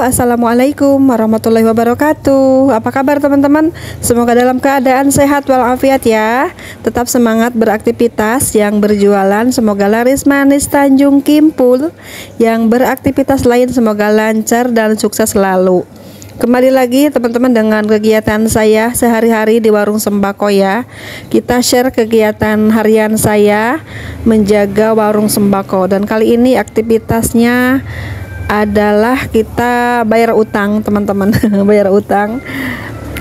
Assalamualaikum warahmatullahi wabarakatuh. Apa kabar teman-teman? Semoga dalam keadaan sehat walafiat ya. Tetap semangat beraktivitas. Yang berjualan semoga laris manis Tanjung Kimpul. Yang beraktivitas lain semoga lancar dan sukses selalu. Kembali lagi teman-teman dengan kegiatan saya sehari-hari di warung sembako ya. Kita share kegiatan harian saya menjaga warung sembako. Dan kali ini aktivitasnya adalah kita bayar utang teman-teman. Bayar utang.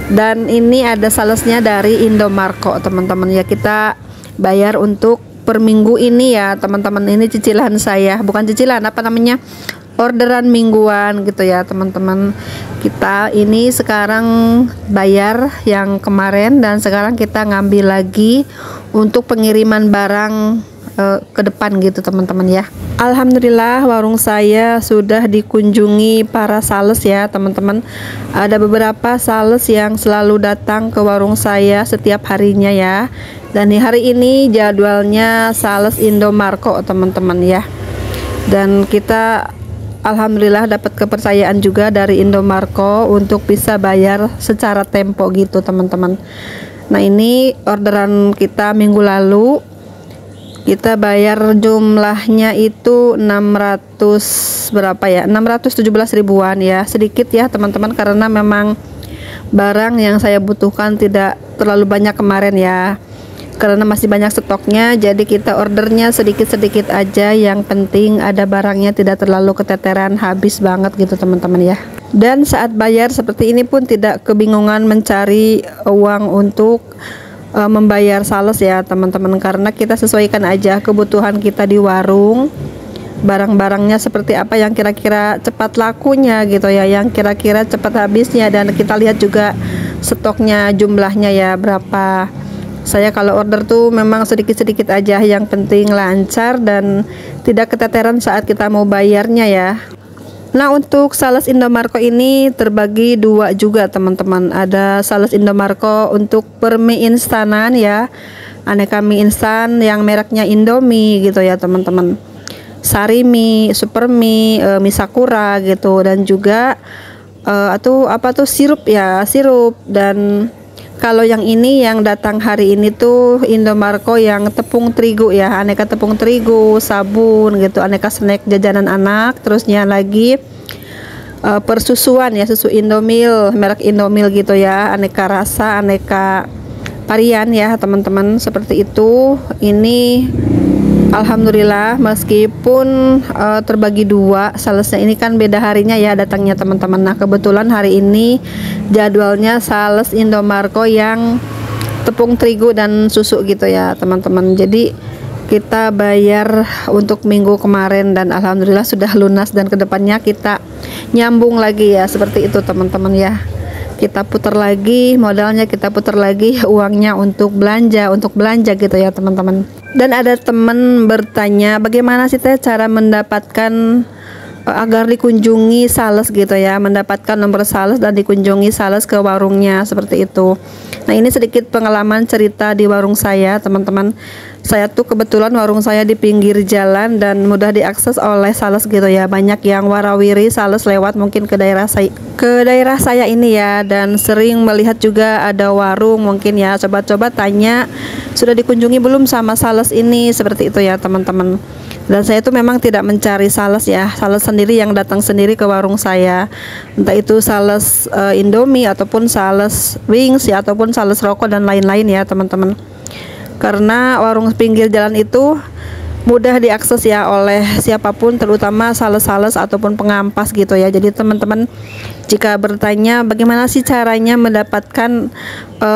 Dan ini ada salesnya dari Indomarko teman-teman ya. Kita bayar untuk per minggu ini ya teman-teman. Ini cicilan saya, bukan cicilan, apa namanya, orderan mingguan gitu ya teman-teman. Kita ini sekarang bayar yang kemarin dan sekarang kita ngambil lagi untuk pengiriman barang ke depan gitu teman-teman ya. Alhamdulillah warung saya sudah dikunjungi para sales ya teman-teman. Ada beberapa sales yang selalu datang ke warung saya setiap harinya ya. Dan di hari ini jadwalnya sales Indomarko teman-teman ya. Dan kita alhamdulillah dapat kepercayaan juga dari Indomarko untuk bisa bayar secara tempo gitu teman-teman. Nah ini orderan kita minggu lalu. Kita bayar jumlahnya itu 600 berapa ya, 617 ribuan ya. Sedikit ya teman-teman karena memang barang yang saya butuhkan tidak terlalu banyak kemarin ya, karena masih banyak stoknya. Jadi kita ordernya sedikit-sedikit aja. Yang penting ada barangnya, tidak terlalu keteteran habis banget gitu teman-teman ya. Dan saat bayar seperti ini pun tidak kebingungan mencari uang untuk membayar sales ya teman-teman, karena kita sesuaikan aja kebutuhan kita di warung. Barang-barangnya seperti apa yang kira-kira cepat lakunya gitu ya, yang kira-kira cepat habisnya. Dan kita lihat juga stoknya, jumlahnya ya berapa. Saya kalau order tuh memang sedikit-sedikit aja, yang penting lancar dan tidak keteteran saat kita mau bayarnya ya. Nah untuk sales Indomarko ini terbagi dua juga teman-teman. Ada sales Indomarko untuk per mie instanan ya, aneka mie instan yang mereknya Indomie gitu ya teman-teman. Sari mie, super mie, mie sakura gitu. Dan juga atau apa tuh sirup ya, sirup. Dan kalau yang ini yang datang hari ini tuh Indomarko yang tepung terigu ya, aneka tepung terigu, sabun gitu, aneka snack jajanan anak. Terusnya lagi persusuan ya, susu Indomil, merek Indomil gitu ya, aneka rasa, aneka varian ya teman-teman, seperti itu. Ini alhamdulillah meskipun terbagi dua salesnya, ini kan beda harinya ya datangnya teman-teman. Nah kebetulan hari ini jadwalnya sales Indomarko yang tepung terigu dan susu gitu ya teman-teman. Jadi kita bayar untuk minggu kemarin dan alhamdulillah sudah lunas, dan kedepannya kita nyambung lagi ya, seperti itu teman-teman ya. Kita putar lagi modalnya, kita putar lagi uangnya untuk belanja gitu ya teman-teman. Dan ada teman bertanya bagaimana sih teh cara mendapatkan agar dikunjungi sales gitu ya, mendapatkan nomor sales dan dikunjungi sales ke warungnya, seperti itu. Nah ini sedikit pengalaman cerita di warung saya teman-teman. Saya tuh kebetulan warung saya di pinggir jalan dan mudah diakses oleh sales gitu ya. Banyak yang warawiri sales lewat mungkin ke daerah saya ini ya. Dan sering melihat juga ada warung mungkin ya, coba-coba tanya sudah dikunjungi belum sama sales ini, seperti itu ya teman-teman. Dan saya tuh memang tidak mencari sales ya, sales sendiri yang datang sendiri ke warung saya. Entah itu sales Indomie ataupun sales wings ya, ataupun sales rokok dan lain-lain ya teman-teman. Karena warung pinggir jalan itu mudah diakses ya oleh siapapun, terutama sales-sales ataupun pengampas gitu ya. Jadi teman-teman jika bertanya bagaimana sih caranya mendapatkan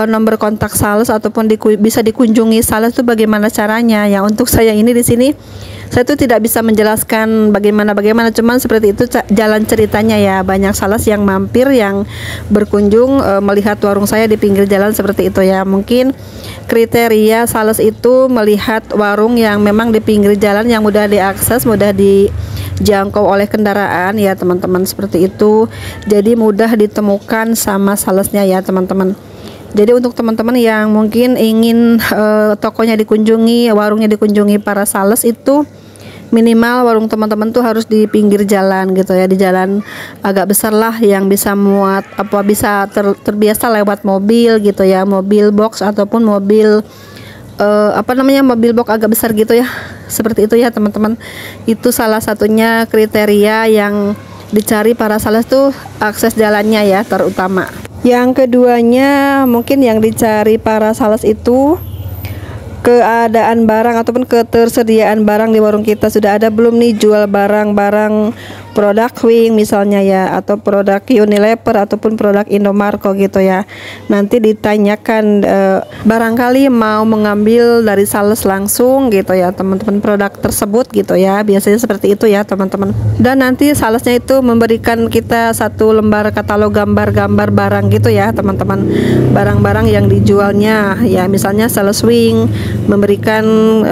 nomor kontak sales ataupun bisa dikunjungi sales itu bagaimana caranya ya, untuk saya ini di sini saya tuh tidak bisa menjelaskan bagaimana, cuman seperti itu jalan ceritanya ya. Banyak sales yang mampir, yang berkunjung melihat warung saya di pinggir jalan, seperti itu ya. Mungkin kriteria sales itu melihat warung yang memang di pinggir jalan, yang mudah diakses, mudah dijangkau oleh kendaraan ya teman-teman, seperti itu. Jadi mudah ditemukan sama salesnya ya teman-teman. Jadi untuk teman-teman yang mungkin ingin tokonya dikunjungi, warungnya dikunjungi para sales itu minimal warung teman-teman tuh harus di pinggir jalan gitu ya, di jalan agak besar lah yang bisa muat bisa terbiasa lewat mobil gitu ya, mobil box ataupun mobil mobil box agak besar gitu ya, seperti itu ya teman-teman. Itu salah satunya kriteria yang dicari para sales tuh, akses jalannya ya terutama. Yang keduanya mungkin yang dicari para sales itu keadaan barang ataupun ketersediaan barang di warung kita. Sudah ada belum nih jual barang-barang produk Wing misalnya ya, atau produk Unilever ataupun produk Indomarko gitu ya. Nanti ditanyakan barangkali mau mengambil dari sales langsung gitu ya teman-teman, produk tersebut gitu ya, biasanya seperti itu ya teman-teman. Dan nanti salesnya itu memberikan kita satu lembar katalog gambar-gambar barang gitu ya teman-teman, barang-barang yang dijualnya ya, misalnya sales Wing memberikan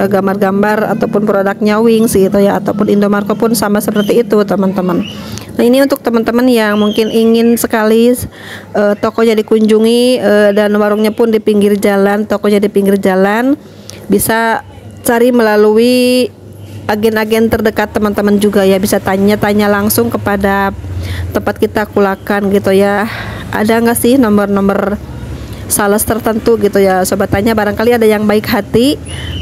gambar-gambar ataupun produknya Wings gitu ya, ataupun Indomarko pun sama seperti itu teman-teman. Nah, ini untuk teman-teman yang mungkin ingin sekali tokonya dikunjungi dan warungnya pun di pinggir jalan, tokonya di pinggir jalan, bisa cari melalui agen-agen terdekat teman-teman juga ya, bisa tanya-tanya langsung kepada tempat kita kulakan gitu ya, ada nggak sih nomor-nomor sales tertentu gitu ya, sobat tanya, barangkali ada yang baik hati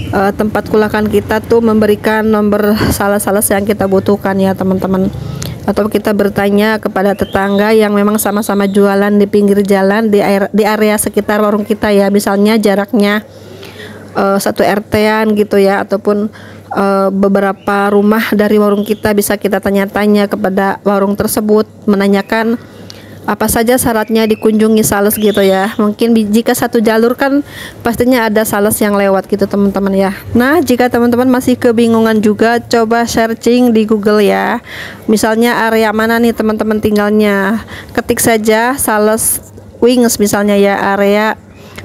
tempat kulakan kita tuh memberikan nomor sales-sales yang kita butuhkan ya teman-teman. Atau kita bertanya kepada tetangga yang memang sama-sama jualan di pinggir jalan di area sekitar warung kita ya, misalnya jaraknya satu RT-an gitu ya, ataupun beberapa rumah dari warung kita, bisa kita tanya-tanya kepada warung tersebut, menanyakan apa saja syaratnya dikunjungi sales gitu ya. Mungkin jika satu jalur kan pastinya ada sales yang lewat gitu teman-teman ya. Nah, jika teman-teman masih kebingungan juga, coba searching di Google ya. Misalnya area mana nih teman-teman tinggalnya, ketik saja sales Wings misalnya ya, area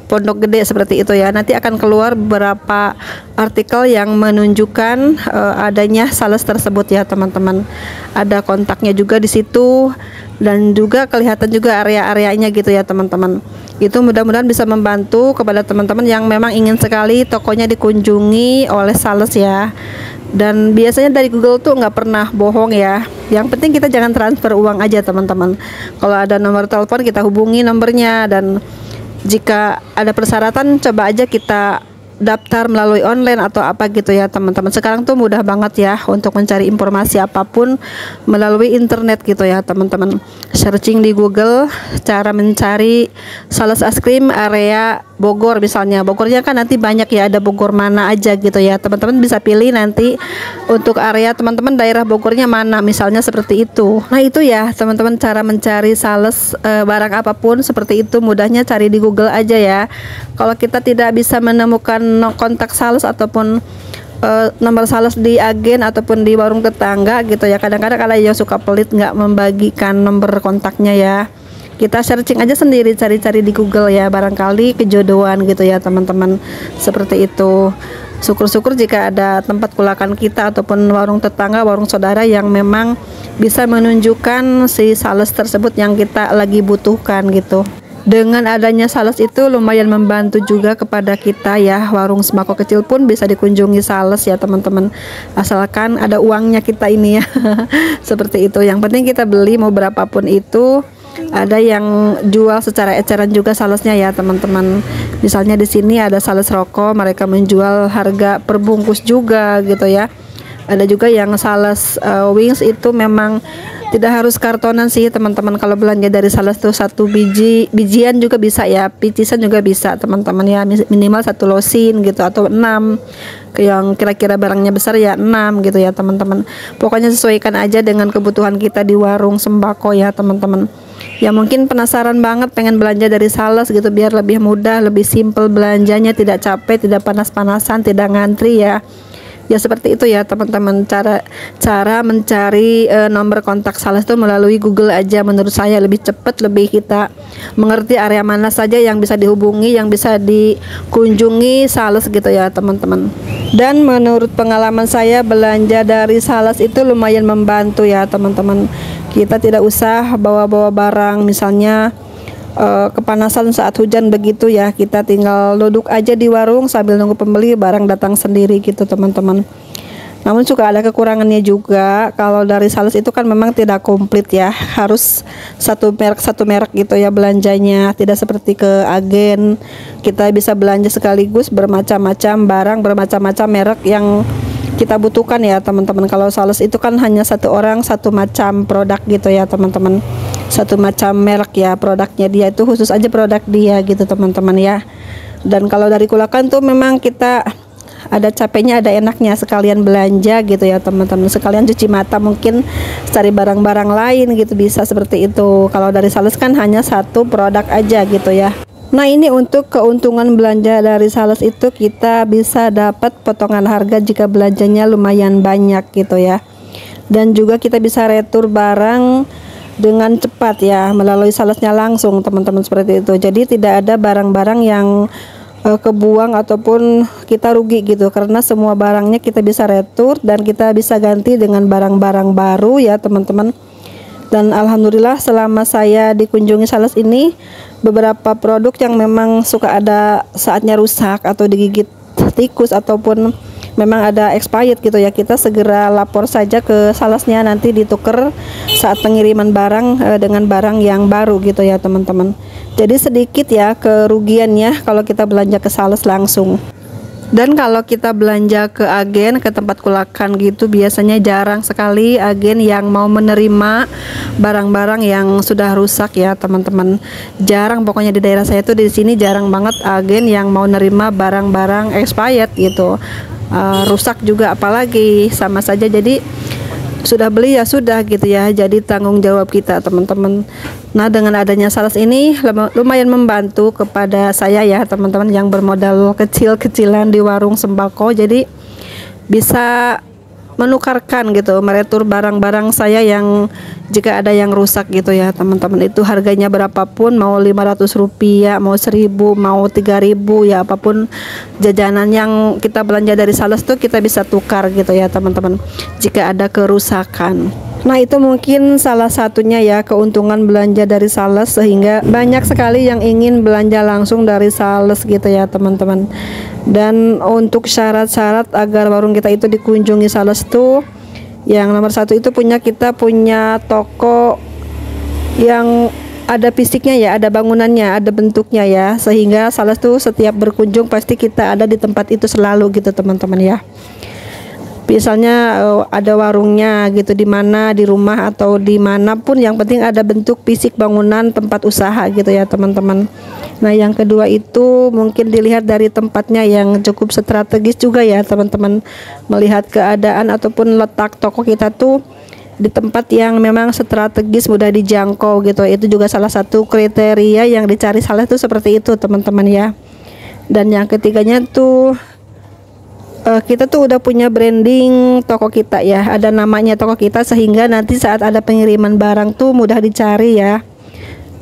Pondok Gede seperti itu ya. Nanti akan keluar beberapa artikel yang menunjukkan adanya sales tersebut ya teman-teman. Ada kontaknya juga di situ, dan juga kelihatan juga area-areanya gitu ya teman-teman. Itu mudah-mudahan bisa membantu kepada teman-teman yang memang ingin sekali tokonya dikunjungi oleh sales ya. Dan biasanya dari Google tuh nggak pernah bohong ya. Yang penting kita jangan transfer uang aja teman-teman. Kalau ada nomor telepon kita hubungi nomornya, dan jika ada persyaratan coba aja kita daftar melalui online atau apa gitu ya teman-teman. Sekarang tuh mudah banget ya untuk mencari informasi apapun melalui internet gitu ya teman-teman. Searching di Google cara mencari sales es krim area Bogor misalnya. Bogornya kan nanti banyak ya, ada Bogor mana aja gitu ya. Teman-teman bisa pilih nanti untuk area teman-teman daerah Bogornya mana misalnya, seperti itu. Nah, itu ya teman-teman cara mencari sales barang apapun seperti itu, mudahnya cari di Google aja ya. Kalau kita tidak bisa menemukan kontak sales ataupun nomor sales di agen ataupun di warung tetangga gitu ya, kadang-kadang kalau yang suka pelit nggak membagikan nomor kontaknya ya, kita searching aja sendiri, cari-cari di Google ya, barangkali kejodohan gitu ya teman-teman, seperti itu. Syukur-syukur jika ada tempat kulakan kita ataupun warung tetangga, warung saudara yang memang bisa menunjukkan si sales tersebut yang kita lagi butuhkan gitu. Dengan adanya sales itu lumayan membantu juga kepada kita ya, warung sembako kecil pun bisa dikunjungi sales ya teman-teman, asalkan ada uangnya kita ini ya. Seperti itu, yang penting kita beli mau berapapun itu. Ada yang jual secara eceran juga salesnya ya teman-teman. Misalnya di sini ada sales rokok, mereka menjual harga per bungkus juga gitu ya. Ada juga yang sales Wings itu memang tidak harus kartonan sih teman-teman. Kalau belanja dari sales tuh satu bijian juga bisa ya, picisan juga bisa teman-teman ya, minimal satu losin gitu atau 6. Yang kira-kira barangnya besar ya 6 gitu ya teman-teman. Pokoknya sesuaikan aja dengan kebutuhan kita di warung sembako ya teman-teman. Ya mungkin penasaran banget pengen belanja dari sales gitu biar lebih mudah, lebih simple belanjanya, tidak capek, tidak panas-panasan, tidak ngantri ya. Ya seperti itu ya teman-teman, cara mencari nomor kontak sales itu melalui Google aja, menurut saya lebih cepat, lebih kita mengerti area mana saja yang bisa dihubungi, yang bisa dikunjungi sales gitu ya teman-teman. Dan menurut pengalaman saya belanja dari sales itu lumayan membantu ya teman-teman. Kita tidak usah bawa-bawa barang misalnya kepanasan saat hujan begitu ya, kita tinggal duduk aja di warung sambil nunggu pembeli, barang datang sendiri gitu teman-teman. Namun juga ada kekurangannya juga. Kalau dari sales itu kan memang tidak komplit ya, harus satu merek gitu ya belanjanya. Tidak seperti ke agen, kita bisa belanja sekaligus bermacam-macam barang, bermacam-macam merek yang kita butuhkan ya teman-teman. Kalau sales itu kan hanya satu orang satu macam produk gitu ya teman-teman, satu macam merek ya produknya dia, itu khusus aja produk dia gitu teman-teman ya. Dan kalau dari Kulakan tuh memang kita ada capeknya ada enaknya, sekalian belanja gitu ya teman-teman, sekalian cuci mata, mungkin cari barang-barang lain gitu, bisa seperti itu. Kalau dari sales kan hanya satu produk aja gitu ya. Nah ini untuk keuntungan belanja dari sales itu, kita bisa dapat potongan harga jika belanjanya lumayan banyak gitu ya. Dan juga kita bisa retur barang dengan cepat ya melalui salesnya langsung teman-teman, seperti itu. Jadi tidak ada barang-barang yang kebuang ataupun kita rugi gitu, karena semua barangnya kita bisa retur dan kita bisa ganti dengan barang-barang baru ya teman-teman. Dan alhamdulillah selama saya dikunjungi sales ini, beberapa produk yang memang suka ada saatnya rusak atau digigit tikus ataupun memang ada expired gitu ya, kita segera lapor saja ke salesnya, nanti ditukar saat pengiriman barang dengan barang yang baru gitu ya teman-teman. Jadi sedikit ya kerugiannya kalau kita belanja ke sales langsung. Dan kalau kita belanja ke agen, ke tempat Kulakan gitu, biasanya jarang sekali agen yang mau menerima barang-barang yang sudah rusak ya teman-teman. Jarang, pokoknya di daerah saya tuh di sini jarang banget agen yang mau nerima barang-barang expired gitu. Rusak juga apalagi, sama saja. Jadi sudah beli ya sudah gitu ya, jadi tanggung jawab kita teman-teman. Nah dengan adanya sales ini lumayan membantu kepada saya ya teman-teman, yang bermodal kecil-kecilan di warung sembako, jadi bisa menukarkan gitu, meretur barang-barang saya yang jika ada yang rusak gitu ya teman-teman. Itu harganya berapapun, mau 500 rupiah, mau 1000, mau 3000 ya, apapun jajanan yang kita belanja dari sales tuh kita bisa tukar gitu ya teman-teman jika ada kerusakan. Nah itu mungkin salah satunya ya keuntungan belanja dari sales, sehingga banyak sekali yang ingin belanja langsung dari sales gitu ya teman-teman. Dan untuk syarat-syarat agar warung kita itu dikunjungi sales tuh, yang nomor satu itu kita punya toko yang ada fisiknya ya, ada bangunannya, ada bentuknya ya, sehingga sales tuh setiap berkunjung pasti kita ada di tempat itu selalu gitu teman-teman ya. Misalnya ada warungnya gitu, di mana, di rumah atau dimanapun, yang penting ada bentuk fisik bangunan tempat usaha gitu ya teman-teman. Nah yang kedua itu mungkin dilihat dari tempatnya yang cukup strategis juga ya teman-teman, melihat keadaan ataupun letak toko kita tuh di tempat yang memang strategis, mudah dijangkau gitu. Itu juga salah satu kriteria yang dicari sales tuh seperti itu teman-teman ya. Dan yang ketiganya tuh kita tuh udah punya branding toko kita ya, ada namanya toko kita, sehingga nanti saat ada pengiriman barang tuh mudah dicari ya.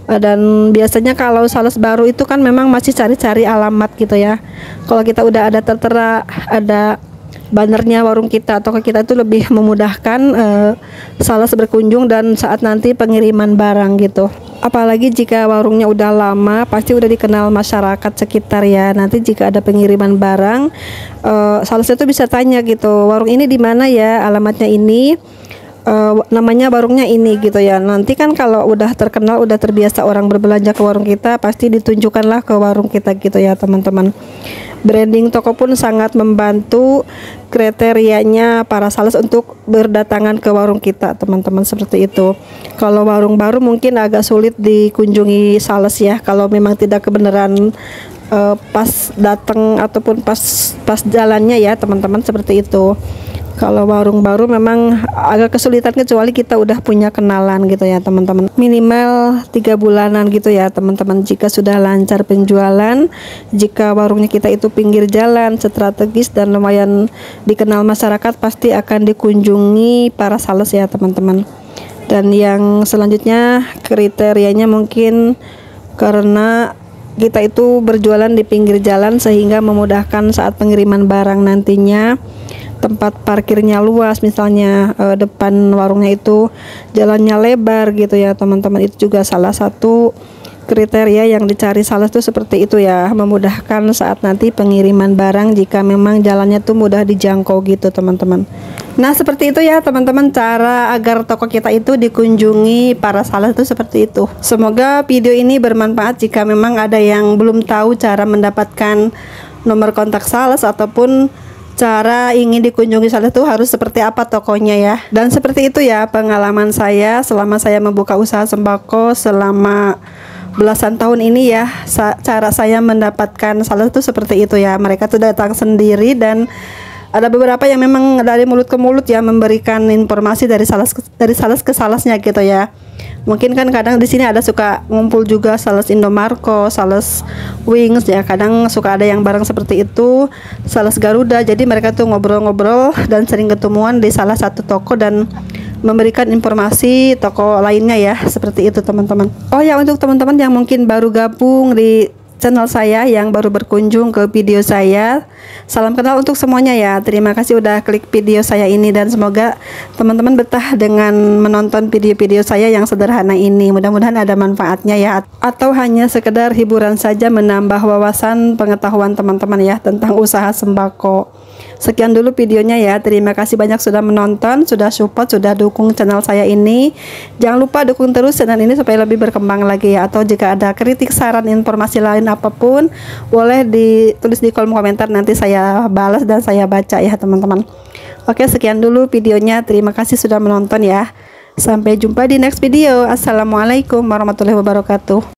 Dan biasanya kalau sales baru itu kan memang masih cari-cari alamat gitu ya. Kalau kita udah ada tertera, ada bannernya warung kita, toko kita itu lebih memudahkan sales berkunjung dan saat nanti pengiriman barang gitu. Apalagi jika warungnya udah lama, pasti udah dikenal masyarakat sekitar ya. Nanti jika ada pengiriman barang, salesnya tuh bisa tanya gitu, warung ini di mana ya, alamatnya ini, namanya warungnya ini gitu ya. Nanti kan kalau udah terkenal, udah terbiasa orang berbelanja ke warung kita, pasti ditunjukkanlah ke warung kita gitu ya teman-teman. Branding toko pun sangat membantu kriterianya para sales untuk berdatangan ke warung kita teman-teman, seperti itu. Kalau warung baru mungkin agak sulit dikunjungi sales ya, kalau memang tidak kebenaran pas datang ataupun pas jalannya ya teman-teman, seperti itu. Kalau warung baru memang agak kesulitan, kecuali kita udah punya kenalan gitu ya teman-teman, minimal 3 bulanan gitu ya teman-teman. Jika sudah lancar penjualan, jika warungnya kita itu pinggir jalan, strategis dan lumayan dikenal masyarakat, pasti akan dikunjungi para sales ya teman-teman. Dan yang selanjutnya kriterianya mungkin karena kita itu berjualan di pinggir jalan, sehingga memudahkan saat pengiriman barang nantinya. Tempat parkirnya luas, misalnya depan warungnya itu jalannya lebar gitu ya teman-teman. Itu juga salah satu kriteria yang dicari sales tuh seperti itu ya, memudahkan saat nanti pengiriman barang jika memang jalannya tuh mudah dijangkau gitu teman-teman. Nah seperti itu ya teman-teman, cara agar toko kita itu dikunjungi para sales itu seperti itu. Semoga video ini bermanfaat jika memang ada yang belum tahu cara mendapatkan nomor kontak sales ataupun cara ingin dikunjungi sales itu harus seperti apa tokonya ya. Dan seperti itu ya pengalaman saya selama saya membuka usaha sembako selama belasan tahun ini ya. Cara saya mendapatkan sales itu seperti itu ya. Mereka tuh datang sendiri dan ada beberapa yang memang dari mulut ke mulut ya, memberikan informasi dari sales ke salesnya gitu ya. Mungkin kan kadang di sini ada suka ngumpul juga sales Indomarko, sales Wings ya. Kadang suka ada yang bareng seperti itu, sales Garuda. Jadi mereka tuh ngobrol-ngobrol dan sering ketemuan di salah satu toko dan memberikan informasi toko lainnya ya. Seperti itu teman-teman. Oh ya, untuk teman-teman yang mungkin baru gabung di channel saya, yang baru berkunjung ke video saya, salam kenal untuk semuanya ya. Terima kasih udah klik video saya ini dan semoga teman-teman betah dengan menonton video-video saya yang sederhana ini. Mudah-mudahan ada manfaatnya ya, atau hanya sekedar hiburan saja, menambah wawasan pengetahuan teman-teman ya tentang usaha sembako. Sekian dulu videonya ya. Terima kasih banyak sudah menonton, sudah support, sudah dukung channel saya ini. Jangan lupa dukung terus channel ini supaya lebih berkembang lagi ya. Atau jika ada kritik, saran, informasi lain apapun, boleh ditulis di kolom komentar, nanti saya balas dan saya baca ya teman-teman. Oke, sekian dulu videonya. Terima kasih sudah menonton ya. Sampai jumpa di next video. Assalamualaikum warahmatullahi wabarakatuh.